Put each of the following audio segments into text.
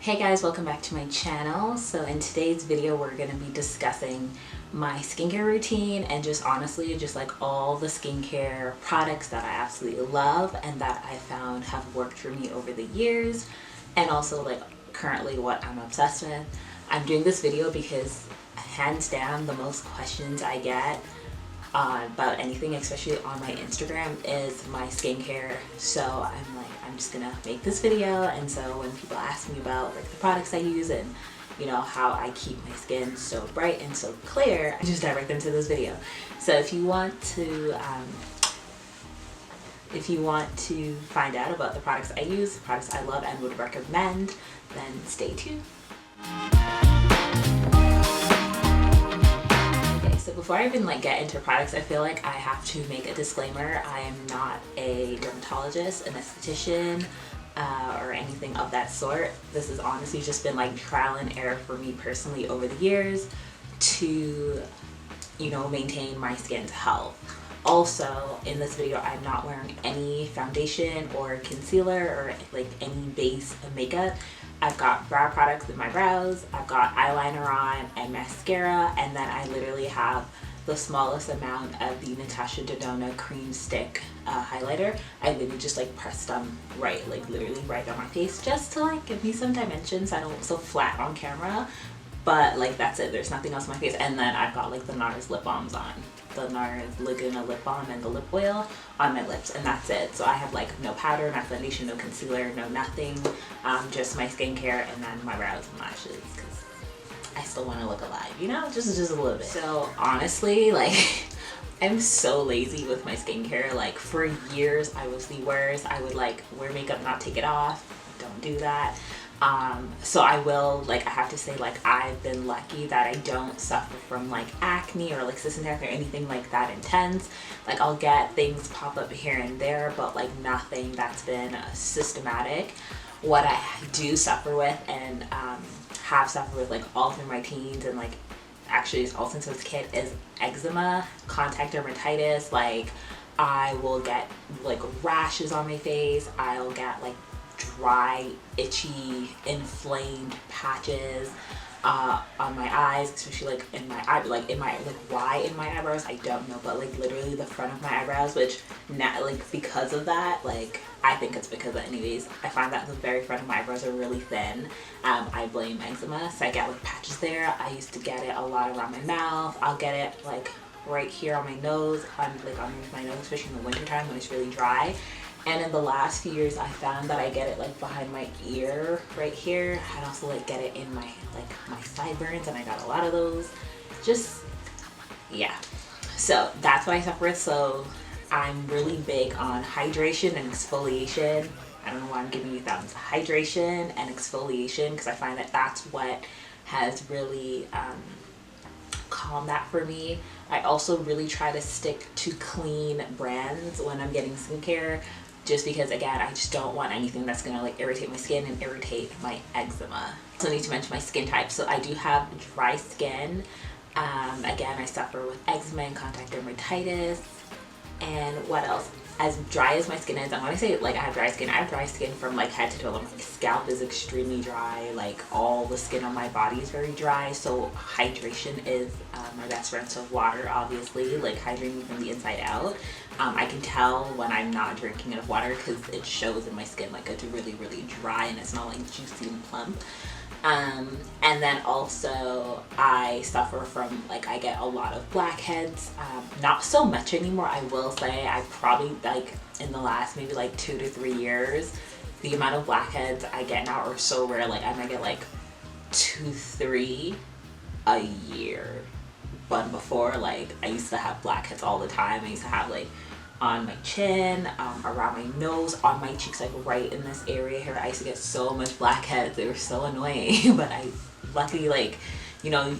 Hey guys, welcome back to my channel. So in today's video we're going to be discussing my skincare routine and just honestly just like all the skincare products that I absolutely love and that I found have worked for me over the years, and also like currently what I'm obsessed with. I'm doing this video because hands down the most questions I get about anything, especially on my Instagram, is my skincare. So I'm just gonna make this video, and so when people ask me about like the products I use and you know how I keep my skin so bright and so clear, I just direct them to this video. So if you want to find out about the products I use, the products I love and would recommend, then stay tuned. So before I even get into products, I feel like I have to make a disclaimer. I am not a dermatologist, an esthetician, or anything of that sort. This has honestly just been like trial and error for me personally over the years to, you know, maintain my skin's health. Also, in this video, I'm not wearing any foundation or concealer or like any base of makeup. I've got brow products in my brows, I've got eyeliner on and mascara, and then I literally have the smallest amount of the Natasha Denona cream stick highlighter. I literally just like pressed them literally right on my face just to like give me some dimensions. I don't look so flat on camera, but like that's it. There's nothing else on my face. And then I've got like the NARS lip balms on. The NARS Laguna lip balm and the lip oil on my lips, and that's it. So I have like no powder, no foundation, no concealer, no nothing, just my skincare and then my brows and lashes because I still want to look alive, you know, just a little bit. So honestly, like I'm so lazy with my skincare. Like for years I was the worst. I would like wear makeup, not take it off. Don't do that. So I have to say, like, I've been lucky that I don't suffer from like acne or like cystic acne or anything like that intense. Like I'll get things pop up here and there, but like nothing that's been systematic. What I do suffer with and have suffered with like all through my teens and like actually all since I was a kid is eczema, contact dermatitis. Like I will get like rashes on my face. I'll get like dry, itchy, inflamed patches on my eyes, especially like in my eye, why in my eyebrows I don't know, but like literally the front of my eyebrows, which now like because of that, like I think it's because of anyways, I find that the very front of my eyebrows are really thin. I blame eczema, so I get like patches there. I used to get it a lot around my mouth. I'll get it like right here on my nose, underneath my nose, especially in the winter time when it's really dry. And in the last few years, I found that I get it like behind my ear right here. I also like get it in my sideburns, and I got a lot of those. Just, yeah. So that's what I suffer with. So I'm really big on hydration and exfoliation. I don't know why I'm giving you thumbs. Hydration and exfoliation, because I find that that's what has really calmed that for me. I also really try to stick to clean brands when I'm getting skincare, just because again I just don't want anything that's gonna like irritate my skin and irritate my eczema. So I need to mention my skin type. So I do have dry skin. Again, I suffer with eczema and contact dermatitis. And what else? As dry as my skin is, and when I say like I have dry skin from like head to toe. My scalp is extremely dry, like all the skin on my body is very dry, so hydration is my best friend. So water, obviously, like hydrating from the inside out. I can tell when I'm not drinking enough water because it shows in my skin, like it's really dry and it's not like juicy and plump. And then also I suffer from like I get a lot of blackheads, not so much anymore. I will say I probably like in the last maybe like 2 to 3 years, the amount of blackheads I get now are so rare. Like I might get like 2-3 a year, but before like I used to have blackheads all the time. I used to have like on my chin, around my nose, on my cheeks, like right in this area here. I used to get so much blackheads. They were so annoying. But I luckily, like, you know,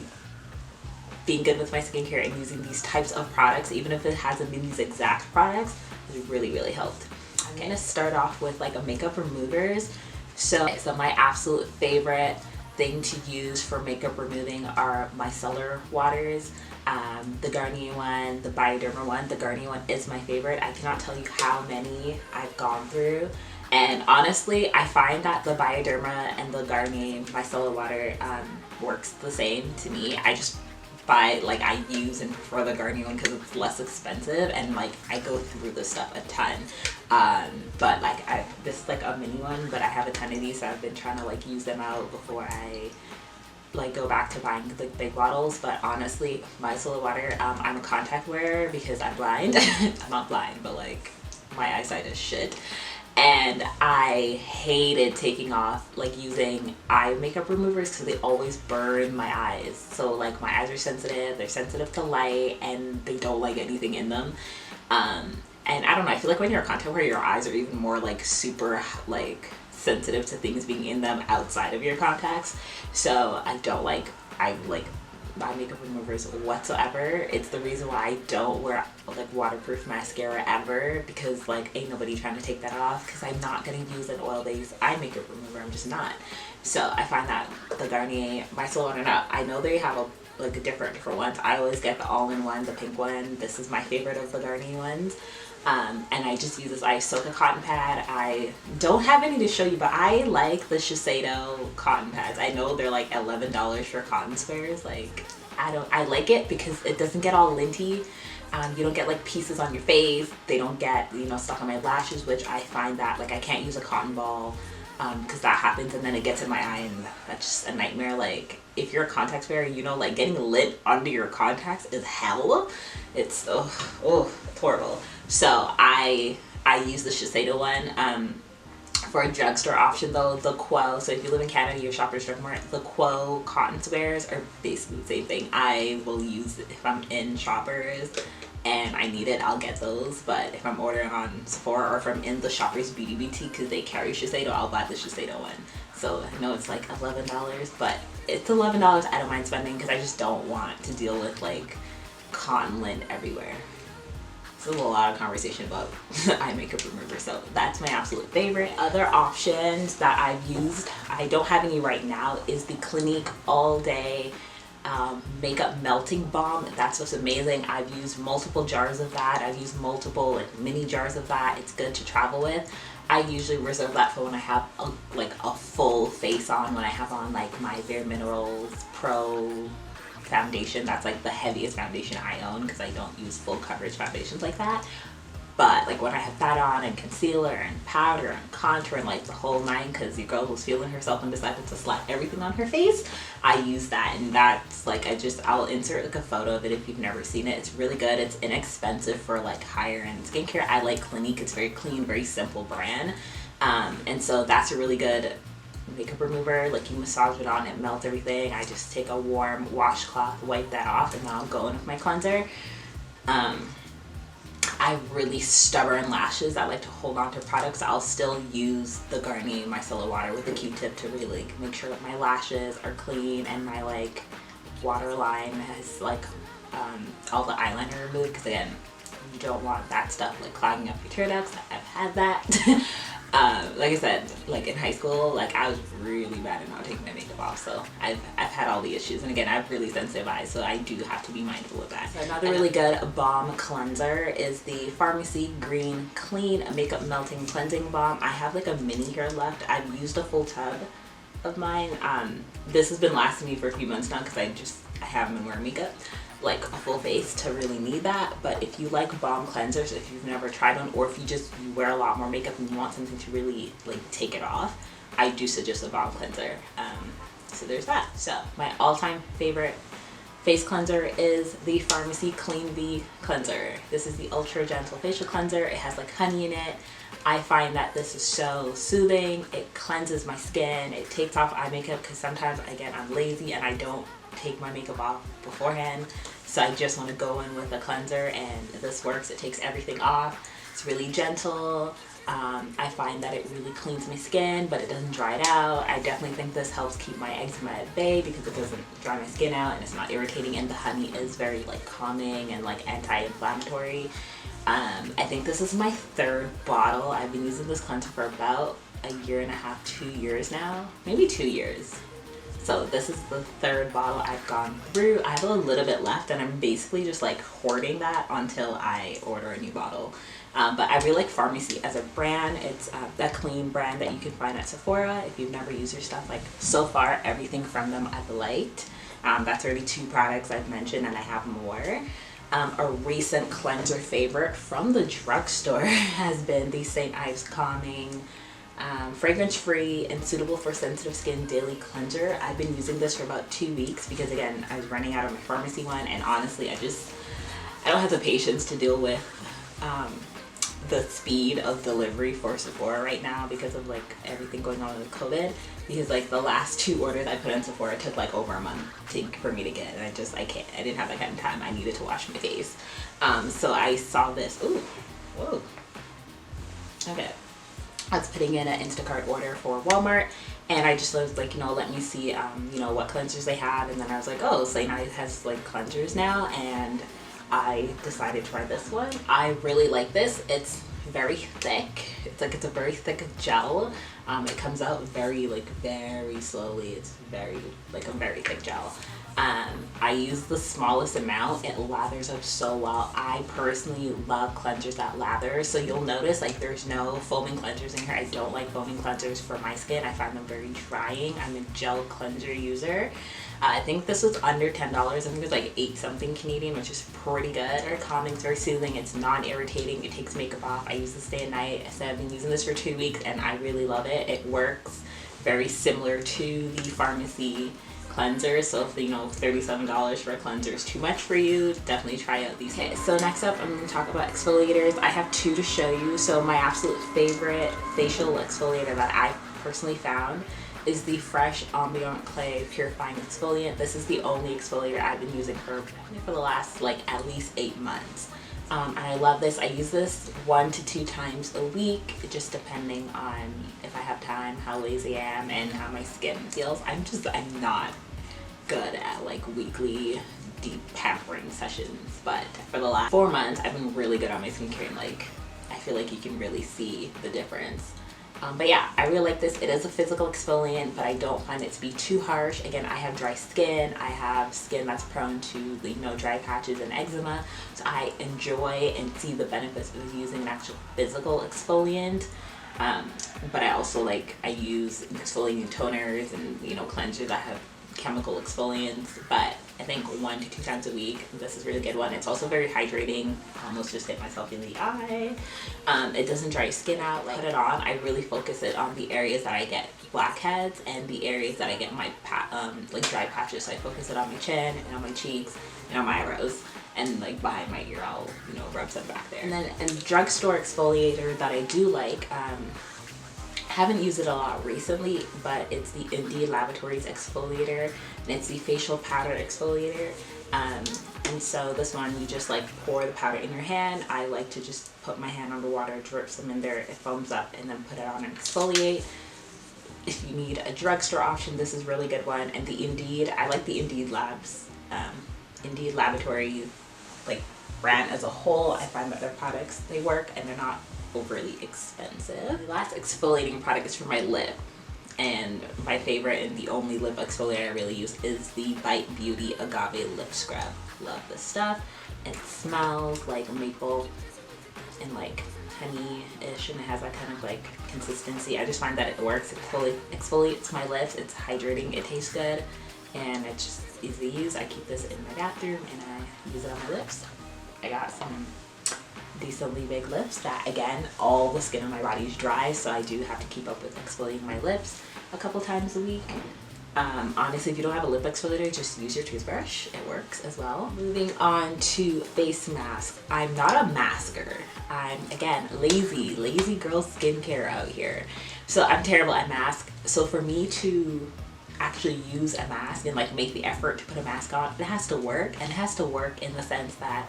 being good with my skincare and using these types of products, even if it hasn't been these exact products, has really helped. I'm gonna start off with like a makeup removers. So my absolute favorite thing to use for makeup removing are micellar waters. The Garnier one, the Bioderma one. The Garnier one is my favorite. I cannot tell you how many I've gone through And honestly, I find that the Bioderma and the Garnier micellar water works the same to me. I just buy, like, I use and prefer the Garnier one because it's less expensive, and like I go through this stuff a ton. But like this is like a mini one, but I have a ton of these, so I've been trying to like use them out before I like go back to buying the big bottles. But honestly, micellar water, I'm a contact wearer because I'm blind. I'm not blind, but like my eyesight is shit. And I hated taking off, like using eye makeup removers because they always burn my eyes. So like my eyes are sensitive, they're sensitive to light, and they don't like anything in them. And I don't know, I feel like when you're a contact wearer, your eyes are even more like super like sensitive to things being in them outside of your contacts. So I don't like eye makeup removers whatsoever. It's the reason why I don't wear like waterproof mascara ever, because like ain't nobody trying to take that off, because I'm not gonna use an oil-based eye makeup remover. I'm just not. So I find that the Garnier micellar water, now I know they have a different ones. I always get the all-in-one, the pink one. This is my favorite of the Garnier ones. And I just use this. I soak a cotton pad. I don't have any to show you, but I like the Shiseido cotton pads. I know they're like $11 for cotton squares. Like, I like it because it doesn't get all linty. You don't get like pieces on your face. They don't get, you know, stuck on my lashes, which I find that like I can't use a cotton ball because that happens and then it gets in my eye, and that's just a nightmare. Like, if you're a contacts wearer, you know, like getting lint under your contacts is hell. It's it's horrible. So I use the Shiseido one. For a drugstore option though, the Quo, so if you live in Canada, your Shoppers Drug Mart, the Quo cotton squares are basically the same thing. I will use it if I'm in Shoppers and I need it, I'll get those. But if I'm ordering on Sephora, or if I'm in the Shoppers Beauty Boutique because they carry Shiseido, I'll buy the Shiseido one. So I know it's like $11, but it's $11 I don't mind spending because I just don't want to deal with like cotton lint everywhere. So a lot of conversation about eye makeup remover, so that's my absolute favorite. Other options that I've used, I don't have any right now, is the Clinique All Day Makeup Melting Balm. That's what's amazing. I've used multiple jars of that. I've used multiple like mini jars of that. It's good to travel with. I usually reserve that for when I have a full face on, when I have on like my Bare Minerals Pro foundation. That's like the heaviest foundation I own because I don't use full coverage foundations like that. But like when I have that on, and concealer and powder and contour and like the whole nine, because your girl was feeling herself and decided to slap everything on her face, I use that. And that's like, I'll insert like a photo of it if you've never seen it. It's really good. It's inexpensive for like higher end skincare. I like Clinique. It's very clean, very simple brand. And so that's a really good makeup remover. Like, you massage it on, it melts everything. I just take a warm washcloth, wipe that off, and now I'm going with my cleanser. I have really stubborn lashes. I like to hold on to products. I'll still use the Garnier micellar water with a Q-tip to really make sure that my lashes are clean and my like waterline has like all the eyeliner removed, because again, you don't want that stuff like clogging up your tear ducts. I've had that. Like I said, like in high school, like I was really bad at not taking my makeup off, so I've had all the issues. And again, I have really sensitive eyes, so I do have to be mindful of that. So another really good balm cleanser is the Pharmacy Green Clean Makeup Melting Cleansing Balm. I have like a mini here left. I've used a full tub of mine. This has been lasting me for a few months now because I haven't been wearing makeup like a full face to really need that. But if you like balm cleansers, if you've never tried one, or if you wear a lot more makeup and you want something to really like take it off, I do suggest a balm cleanser. So there's that. So my all-time favorite face cleanser is the Pharmacy Clean V cleanser. This is the ultra gentle facial cleanser. It has like honey in it. I find that this is so soothing. It cleanses my skin. It takes off eye makeup, because sometimes again I'm lazy and I don't take my makeup off beforehand, so I just want to go in with a cleanser, and this works. It takes everything off. It's really gentle. I find that it really cleans my skin, but it doesn't dry it out. I definitely think this helps keep my eczema at bay because it doesn't dry my skin out and it's not irritating, and the honey is very like calming and like anti-inflammatory. I think this is my third bottle. I've been using this cleanser for about a year and a half, 2 years now, maybe 2 years. So this is the third bottle I've gone through. I have a little bit left, and I'm basically just like hoarding that until I order a new bottle. But I really like Pharmacy as a brand. It's a clean brand that you can find at Sephora if you've never used their stuff. Like, so far, everything from them I've liked. That's already 2 products I've mentioned, and I have more. A recent cleanser favorite from the drugstore has been the St. Ives Calming fragrance-free and suitable for sensitive skin daily cleanser. I've been using this for about 2 weeks because, again, I was running out of my Pharmacy one, and honestly, I don't have the patience to deal with the speed of delivery for Sephora right now because of like everything going on with COVID. Because like the last 2 orders I put in Sephora took like over a month for me to get, and I can't. I didn't have that kind of time. I needed to wash my face. So I saw this. Ooh, whoa. Okay. I was putting in an Instacart order for Walmart, and I just was like, let me see, what cleansers they have. And then I was like, oh, St. Ives has like cleansers now, and I decided to try this one. I really like this. It's very thick. It's a very thick gel. It comes out very slowly. It's a very thick gel. I use the smallest amount. It lathers up so well. I personally love cleansers that lather. So you'll notice like there's no foaming cleansers in here. I don't like foaming cleansers for my skin. I find them very drying. I'm a gel cleanser user. I think this was under $10. I think it was like 8 something Canadian, which is pretty good. Very calming, it's very soothing, it's non-irritating, it takes makeup off. I use this day and night. I said I've been using this for 2 weeks and I really love it. It works very similar to the Pharmacy cleanser. So if $37 for a cleanser is too much for you, definitely try out these. Okay, so next up I'm going to talk about exfoliators. I have 2 to show you. So my absolute favorite facial exfoliator that I personally found is the Fresh Ambient Clay Purifying Exfoliant. This is the only exfoliator I've been using for the last at least 8 months. And I love this. I use this 1 to 2 times a week, just depending on if I have time, how lazy I am, and how my skin feels. I'm not good at weekly deep pampering sessions, but for the last 4 months I've been really good on my skincare, and I feel like you can really see the difference. But yeah, I really like this. It is a physical exfoliant, but I don't find it to be too harsh. Again, I have dry skin. I have skin that's prone to dry patches and eczema. So I enjoy and see the benefits of using an actual physical exfoliant. But I also I use exfoliating toners and cleansers that have chemical exfoliants. But I think 1 to 2 times a week, this is a really good one. It's also very hydrating. I almost just hit myself in the eye. It doesn't dry your skin out. Put it on, I really focus it on the areas that I get blackheads and the areas that I get my dry patches. So I focus it on my chin and on my cheeks and on my eyebrows. And behind my ear, I'll rub some back there. And then a drugstore exfoliator that I do like, haven't used it a lot recently, but it's the Indeed Laboratories exfoliator, and it's the facial powder exfoliator. And so this one, you just pour the powder in your hand. I like to just put my hand under water, drip some in there, it foams up, and then put it on and exfoliate. If you need a drugstore option, this is a really good one. And the Indeed, I like the Indeed Indeed Laboratories brand as a whole. I find that their products, they work and they're not overly expensive. The last exfoliating product is for my lip, and my favorite and the only lip exfoliator I really use is the Bite Beauty Agave Lip Scrub. Love this stuff. It smells like maple and honey-ish, and it has that kind of consistency. I just find that it works. It exfoliates my lips, it's hydrating, it tastes good, and it's just easy to use. I keep this in my bathroom and I use it on my lips. I got some decently big lips that, again, all the skin on my body is dry, so I do have to keep up with exfoliating my lips a couple times a week. Honestly, if you don't have a lip exfoliator, just use your toothbrush. It works as well. Moving on to face mask. I'm not a masker. I'm, again, lazy girl skincare out here. So I'm terrible at masks. So for me to actually use a mask and make the effort to put a mask on, it has to work, and it has to work in the sense that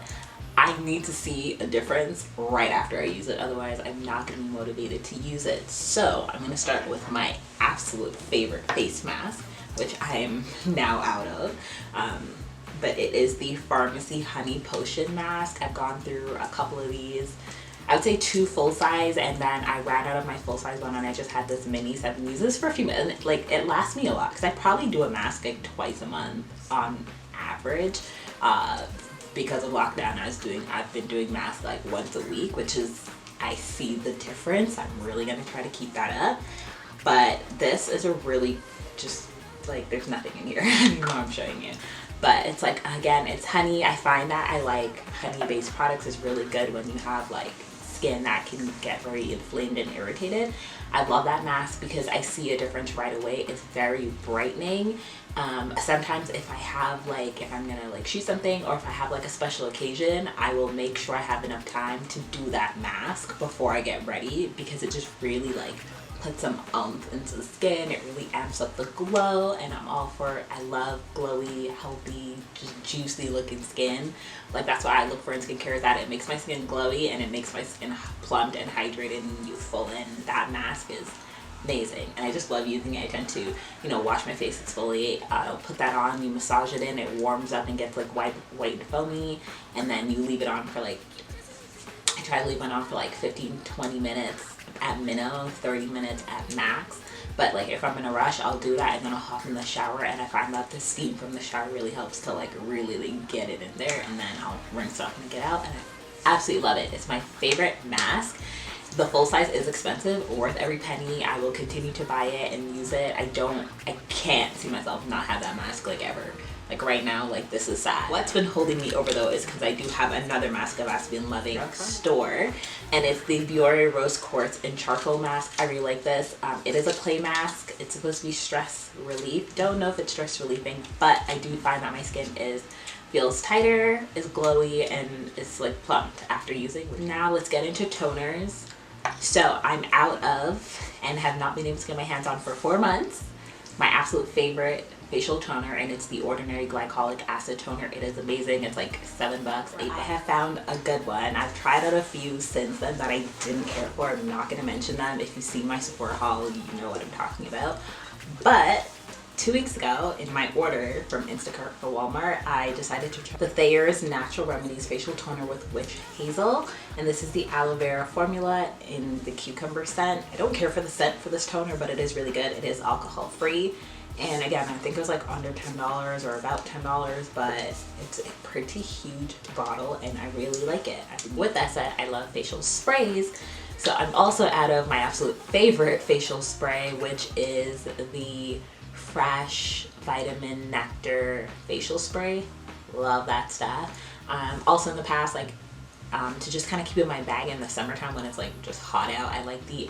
I need to see a difference right after I use it. Otherwise, I'm not going to be motivated to use it. So I'm going to start with my absolute favorite face mask, which I am now out of. But it is the Pharmacy Honey Potion Mask. I've gone through a couple of these. I would say 2 full size, and then I ran out of my full size one, and I just had this mini. So I've been using this for a few minutes. It lasts me a lot because I probably do a mask twice a month on average. because of lockdown, I've been doing masks like once a week, which is, I see the difference. I'm really gonna try to keep that up. But this is a really, just like, there's nothing in here. I don't know I'm showing you. But it's like, again, it's honey. I find that I like honey-based products is really good when you have like skin that can get very inflamed and irritated. I love that mask because I see a difference right away. It's very brightening. Sometimes if I have like, if I'm gonna like shoot something, or if I have like a special occasion, I will make sure I have enough time to do that mask before I get ready, because it just really like put some oomph into the skin. It really amps up the glow, and I'm all for it. I love glowy, healthy, just juicy looking skin. Like, that's what I look for in skincare, is that it makes my skin glowy and it makes my skin plumped and hydrated and youthful, and that mask is amazing. And I just love using it. I tend to, you know, wash my face, exfoliate, put that on, you massage it in, it warms up and gets like white and foamy, and then you leave it on for like, I try to leave it on for like 15-20 minutes at minimum, 30 minutes at max. But like, if I'm in a rush, I'll do that and then I'll hop in the shower, and I find that the steam from the shower really helps to like really like get it in there, and then I'll rinse off and get out, and I absolutely love it. It's my favorite mask. The full size is expensive, worth every penny. I will continue to buy it and use it. I can't see myself not have that mask like ever. Like right now, like this is sad. What's been holding me over though is because I do have another mask I've been loving store, and it's the Biore Rose Quartz and Charcoal Mask. I really like this. It is a clay mask. It's supposed to be stress relief. Don't know if it's stress relieving, but I do find that my skin feels tighter, is glowy, and is like plumped after using. Now let's get into toners. So I'm out of, and have not been able to get my hands on for 4 months, my absolute favorite facial toner, and it's the Ordinary Glycolic Acid Toner. It is amazing. It's like $7, $8. I have found a good one. I've tried out a few since then that I didn't care for. I'm not going to mention them. If you see my Sephora haul, you know what I'm talking about. But 2 weeks ago, in my order from Instacart for Walmart, I decided to try the Thayer's Natural Remedies Facial Toner with Witch Hazel. And this is the aloe vera formula in the cucumber scent. I don't care for the scent for this toner, but it is really good. It is alcohol free. And again, I think it was like under $10 or about $10, but it's a pretty huge bottle and I really like it. With that said, I love facial sprays. So I'm also out of my absolute favorite facial spray, which is the Fresh Vitamin Nectar Facial Spray. Love that stuff. Also in the past, like to just kind of keep in my bag in the summertime when it's like just hot out, I like the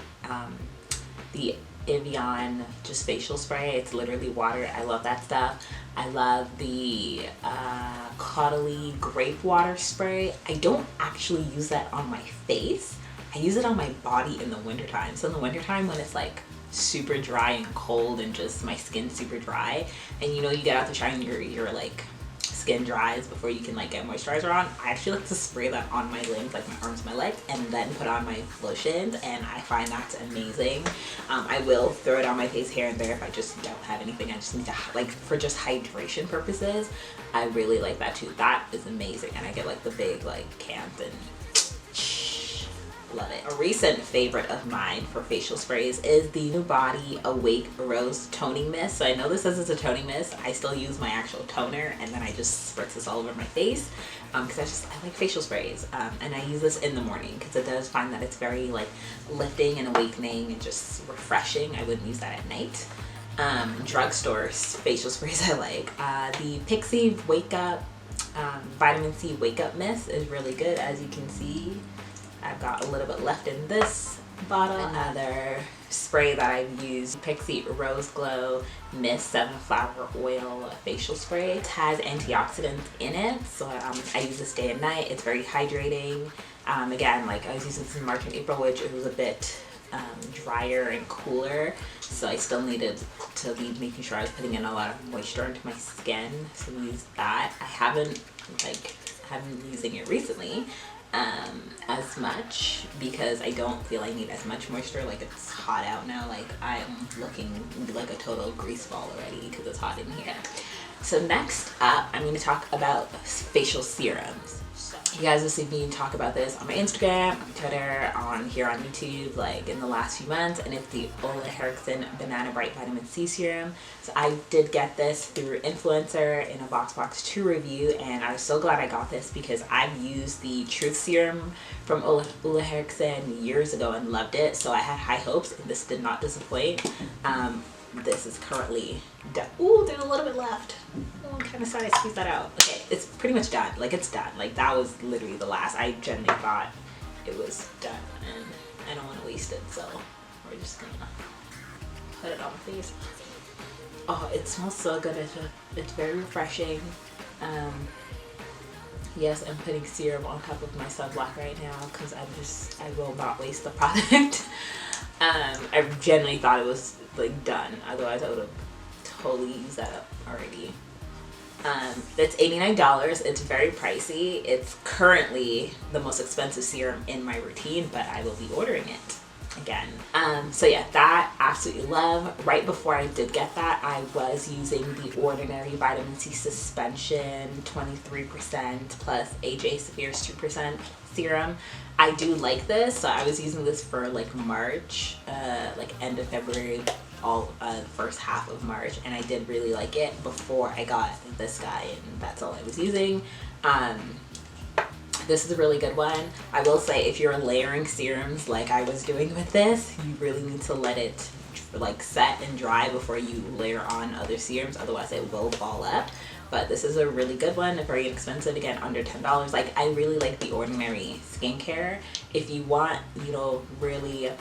Evian just facial spray. It's literally water. I love that stuff. I love the Caudalie grape water spray. I don't actually use that on my face. I use it on my body in the wintertime. So in the wintertime when it's like super dry and cold and just my skin's super dry, and you know, you get out the shower and your like skin dries before you can like get moisturizer on, I actually like to spray that on my limbs, like my arms, my legs, and then put on my lotions, and I find that's amazing. I will throw it on my face here and there if I just don't have anything. I just need to, like, for just hydration purposes, I really like that too. That is amazing, and I get like the big like cans and love it. A recent favorite of mine for facial sprays is the New Body Awake Rose Toning Mist. So I know this says it's a toning mist. I still use my actual toner, and then I just spritz this all over my face because I like facial sprays. And I use this in the morning because it does find that it's very like lifting and awakening and just refreshing. I wouldn't use that at night. Drugstore facial sprays I like. The Pixie Wake Up Vitamin C Wake Up Mist is really good. As you can see, I've got a little bit left in this bottle. Another spray that I've used, Pixie Rose Glow Mist 7 Flower Oil Facial Spray. It has antioxidants in it, so I use this day and night. It's very hydrating. Again, like I was using this in March and April, which it was a bit drier and cooler, so I still needed to be making sure I was putting in a lot of moisture into my skin, so I used that. I haven't been using it recently as much because I don't feel I need as much moisture. Like, it's hot out now, like I'm looking like a total grease ball already because it's hot in here. So next up, I'm going to talk about facial serums. You guys have seen me talk about this on my Instagram, on Twitter, here on YouTube, like in the last few months, and it's the Ole Henriksen Banana Bright Vitamin C Serum. So I did get this through Influencer in a Box 2 review, and I was so glad I got this because I've used the Truth Serum from Ole Henriksen years ago and loved it, so I had high hopes, and this did not disappoint. This is currently done. Ooh, there's a little bit left. Oh, I'm kind of sorry I squeezed that out. Okay, it's pretty much done. Like, it's done. Like, that was literally the last. I genuinely thought it was done, and I don't want to waste it, so we're just gonna put it on my face. Oh, it smells so good. It's very refreshing. Yes, I'm putting serum on top of my sunblock right now because I will not waste the product. I genuinely thought it was like done, otherwise I would have totally used that up already. It's $89. It's very pricey. It's currently the most expensive serum in my routine, but I will be ordering it again. So yeah, that absolutely love. Right before I did get that, I was using the Ordinary Vitamin C Suspension 23% plus AJ Sephira's 2% serum. I do like this, so I was using this for like March, like end of February, all first half of March, and I did really like it before I got this guy, and that's all I was using. This is a really good one. I will say, if you're layering serums like I was doing with this, you really need to let it like set and dry before you layer on other serums, otherwise it will ball up. But this is a really good one, very inexpensive, again, under $10. Like, I really like the Ordinary skincare. If you want, you know, really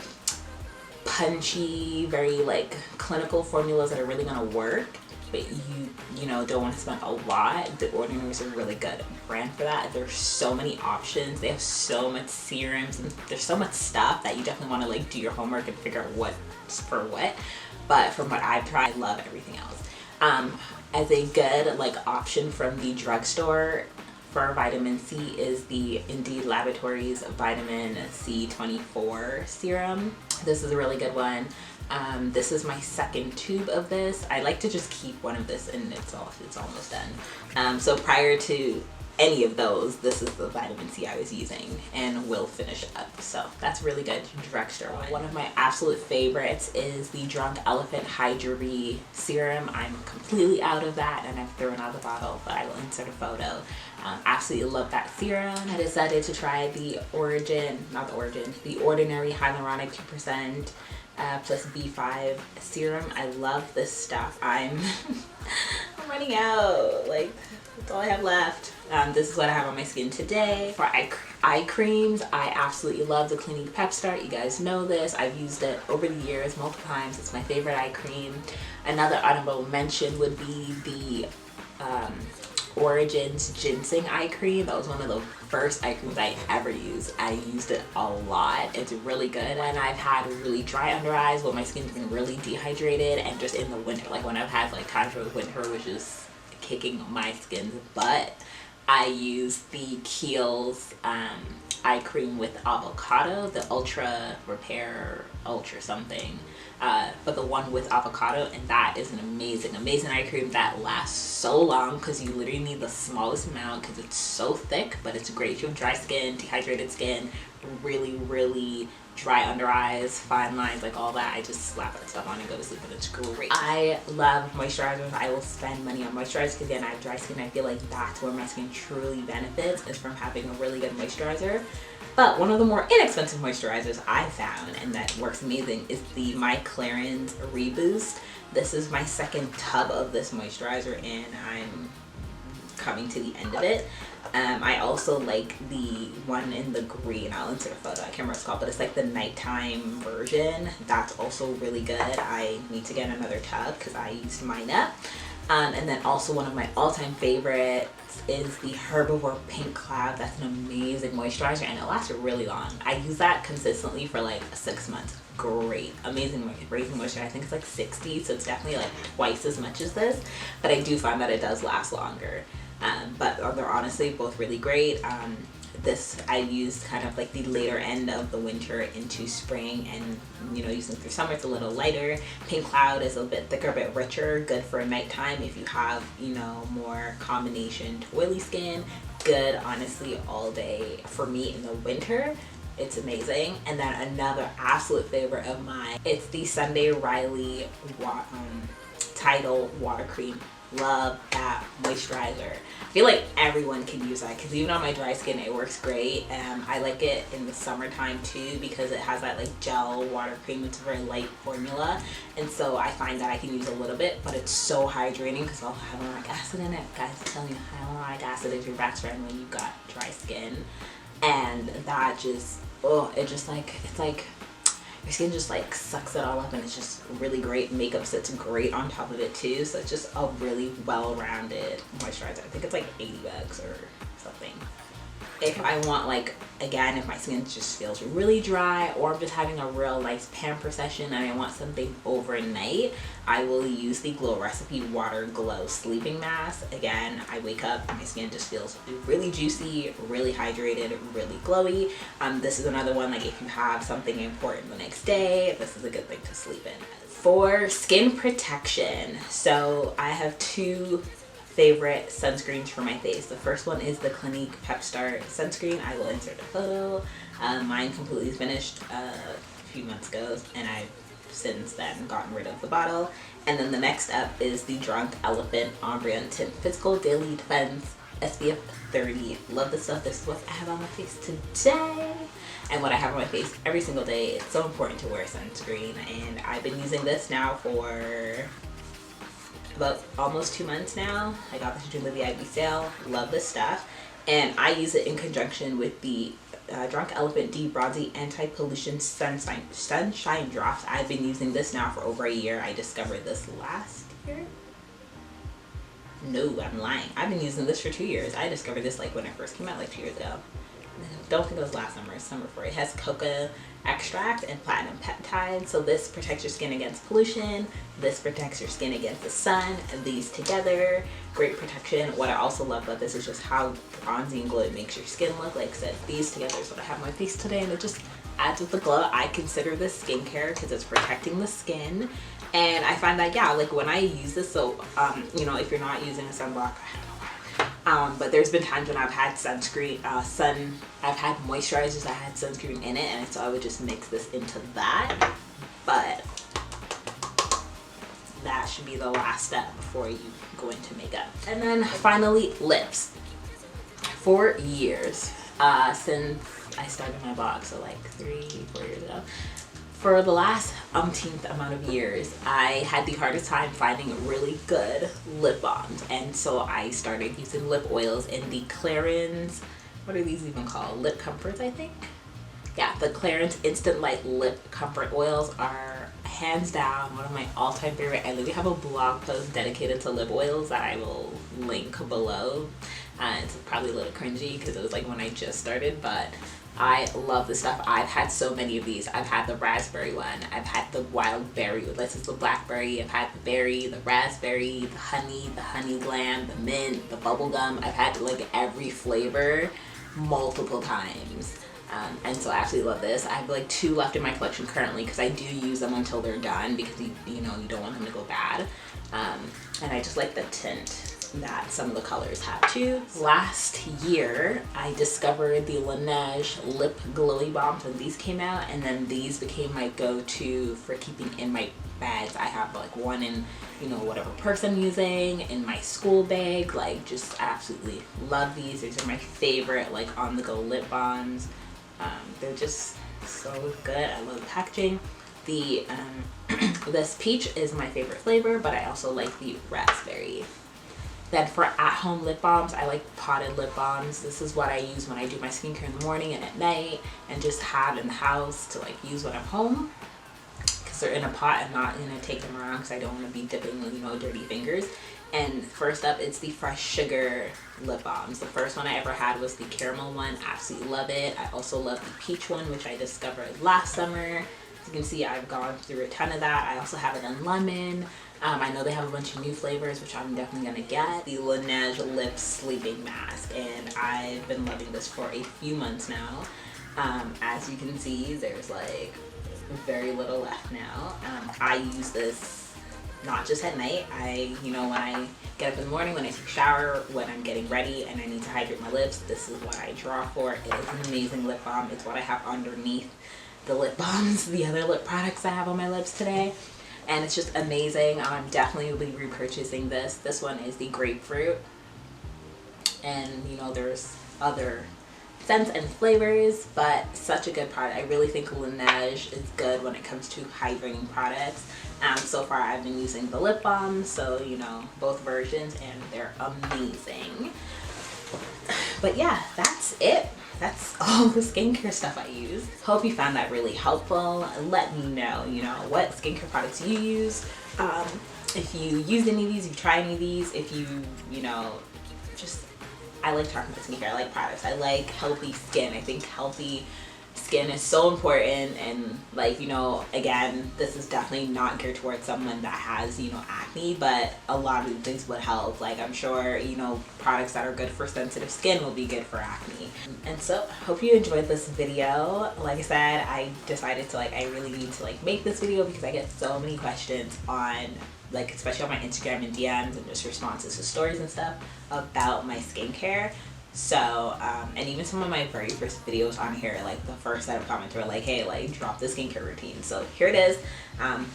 punchy, very like clinical formulas that are really gonna work, but you know, don't want to spend a lot, the Ordinary is a really good brand for that. There's so many options. They have so much serums, and there's so much stuff that you definitely want to like do your homework and figure out what's for what. But from what I've tried, I love everything else. As a good like option from the drugstore for vitamin C is the Indeed Laboratories Vitamin C24 serum. This is a really good one. This is my second tube of this. I like to just keep one of this and it's almost done. So prior to any of those, this is the vitamin C I was using and will finish up. So that's really good drugstore one. One of my absolute favorites is the Drunk Elephant Hydra serum. I'm completely out of that and I've thrown out the bottle, but I will insert a photo. Absolutely love that serum. I decided to try the Ordinary Hyaluronic 2% plus B5 serum. I love this stuff. I'm running out. Like, that's all I have left. This is what I have on my skin today. For eye creams, I absolutely love the Clinique Pep Start. You guys know this. I've used it over the years multiple times. It's my favorite eye cream. Another honorable mention would be the Origins Ginseng eye cream. That was one of the first eye creams I ever used. I used it a lot. It's really good when I've had really dry under eyes, when my skin's been really dehydrated, and just in the winter, like when I've had like times where winter was just kicking my skin's butt. I use the Kiehl's eye cream with avocado, the Ultra Repair Ultra something, but the one with avocado, and that is an amazing eye cream that lasts so long because you literally need the smallest amount because it's so thick, but it's great if you have dry skin, dehydrated skin, really dry under eyes, fine lines, like all that. I just slap that stuff on and go to sleep and it's great. I love moisturizers. I will spend money on moisturizers because again, I have dry skin. I feel like that's where my skin truly benefits, is from having a really good moisturizer. But one of the more inexpensive moisturizers I found, and that works amazing, is the My Clarins Reboost. This is my second tub of this moisturizer and I'm coming to the end of it. I also like the one in the green. I'll insert a photo. I can't remember what it's called, but it's like the nighttime version. That's also really good. I need to get another tub because I used mine up. And then also one of my all-time favorites is the Herbivore Pink Cloud. That's an amazing moisturizer and it lasts really long. I use that consistently for like 6 months. Great, amazing moisture. I think it's like 60, so it's definitely like twice as much as this, but I do find that it does last longer. But they're honestly both really great. This I used kind of like the later end of the winter into spring, and you know, using through summer it's a little lighter. Pink Cloud is a bit thicker, a bit richer, good for nighttime if you have, you know, more combination to oily skin. Good honestly all day for me in the winter. It's amazing. And then another absolute favorite of mine, it's the Sunday Riley Tidal Water Cream. Love that moisturizer. I feel like everyone can use that because even on my dry skin it works great. I like it in the summertime too because it has that like gel water cream. It's a very light formula, and so I find that I can use a little bit, but it's so hydrating because I'll have hyaluronic acid in it. Guys, I'm telling you, hyaluronic acid is your best friend when you've got dry skin. And that just, oh, it just like, it's like your skin just like sucks it all up, and it's just really great. Makeup sits great on top of it too, so it's just a really well-rounded moisturizer. I think it's like 80 bucks or something. If I want, like, again, if my skin just feels really dry, or I'm just having a real nice pamper session and I want something overnight, I will use the Glow Recipe Water Glow Sleeping Mask. Again, I wake up, my skin just feels really juicy, really hydrated, really glowy. This is another one, like if you have something important the next day, this is a good thing to sleep in. For skin protection, so I have two favorite sunscreens for my face. The first one is the Clinique Pep Start sunscreen. I will insert a photo. Mine completely finished a few months ago, and I've since then gotten rid of the bottle. And then the next up is the Drunk Elephant Ombre Tint Physical Daily Defense SPF 30. Love this stuff. This is what I have on my face today, and what I have on my face every single day. It's so important to wear sunscreen, and I've been using this now for about almost 2 months now. I got this during the VIP sale. Love this stuff, and I use it in conjunction with the Drunk Elephant Bronzy Anti-Pollution Sunshine Drops. I've been using this now for over a year. I discovered this last year. No, I'm lying. I've been using this for 2 years. I discovered this like when it first came out, like 2 years ago. Don't think it was last summer, it's summer before. It has coca extract and platinum peptide, so this protects your skin against pollution, this protects your skin against the sun, and these together, great protection. What I also love about this is just how bronzy and glowy it makes your skin look. Like I said, these together is what I have on my face today, and it just adds with the glow. I consider this skincare because it's protecting the skin, and I find that, yeah, like when I use this, so you know, if you're not using a sunblock, but there's been times when I've had sunscreen, I've had moisturizers that had sunscreen in it, and so I would just mix this into that. But that should be the last step before you go into makeup. And then finally, lips. For years, since I started my blog, so like 3-4 years ago, for the last umpteenth amount of years, I had the hardest time finding really good lip balms, and so I started using lip oils in the Clarins, what are these even called? Lip Comforts, I think? Yeah, the Clarins Instant Light Lip Comfort Oils are hands down one of my all-time favorite. I literally have a blog post dedicated to lip oils that I will link below. It's probably a little cringy because it was like when I just started, but I love this stuff. I've had so many of these. I've had the raspberry one. I've had the wild berry. This is the blackberry. I've had the berry, the raspberry, the honey glam, the mint, the bubble gum. I've had like every flavor multiple times. And so I absolutely love this. I have like 2 left in my collection currently because I do use them until they're done because you know, you don't want them to go bad. And I just like the tint that some of the colors have too. Last year I discovered the Laneige lip glowy bombs when these came out, and then these became my go-to for keeping in my bags. I have like one in, you know, whatever purse I'm using, in my school bag. Like, just absolutely love these. These are my favorite like on-the-go lip balms. They're just so good. I love the packaging. The this peach is my favorite flavor, but I also like the raspberry. Then for at-home lip balms, I like potted lip balms. This is what I use when I do my skincare in the morning and at night, and just have in the house to like use when I'm home, because they're in a pot. I'm not gonna take them around because I don't want to be dipping, you know, dirty fingers. And first up, it's the Fresh Sugar lip balms. The first one I ever had was the caramel one. Absolutely love it. I also love the peach one, which I discovered last summer. As you can see, I've gone through a ton of that. I also have it in lemon. I know they have a bunch of new flavors, which I'm definitely gonna get. The Laneige Lip Sleeping Mask, and I've been loving this for a few months now. As you can see, there's like very little left now. I use this not just at night. You know, when I get up in the morning, when I take a shower, when I'm getting ready and I need to hydrate my lips, this is what I draw for. It is an amazing lip balm. It's what I have underneath the lip balms, the other lip products I have on my lips today. And it's just amazing. I'm definitely will be repurchasing this. This one is the grapefruit. And you know, there's other scents and flavors, but such a good product. I really think Laneige is good when it comes to hydrating products. So far I've been using the lip balm, so you know, both versions, and they're amazing. But yeah, that's it. That's all the skincare stuff I use. Hope you found that really helpful. Let me know, you know, what skincare products you use. If you use any of these, you try any of these, if you know, just, I like talking about skincare. I like products. I like healthy skin. I think healthy skin is so important, and like, you know, again, this is definitely not geared towards someone that has, you know, acne, but a lot of these things would help. Like, I'm sure, you know, products that are good for sensitive skin will be good for acne. And so hope you enjoyed this video. Like I said, I decided to like, I really need to like make this video because I get so many questions on, like, especially on my Instagram and DMs and just responses to stories and stuff about my skincare. So, and even some of my very first videos on here, like the first set of comments were like, hey, like, drop the skincare routine. So here it is.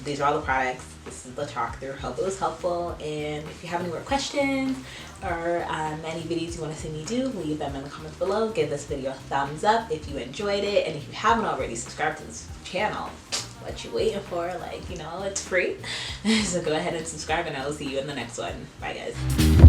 These are all the products. This is the talk through. Hope it was helpful. And if you have any more questions or any videos you want to see me do, leave them in the comments below. Give this video a thumbs up if you enjoyed it. And if you haven't already subscribed to this channel, what you waiting for? Like, you know, it's free. So go ahead and subscribe, and I will see you in the next one. Bye, guys.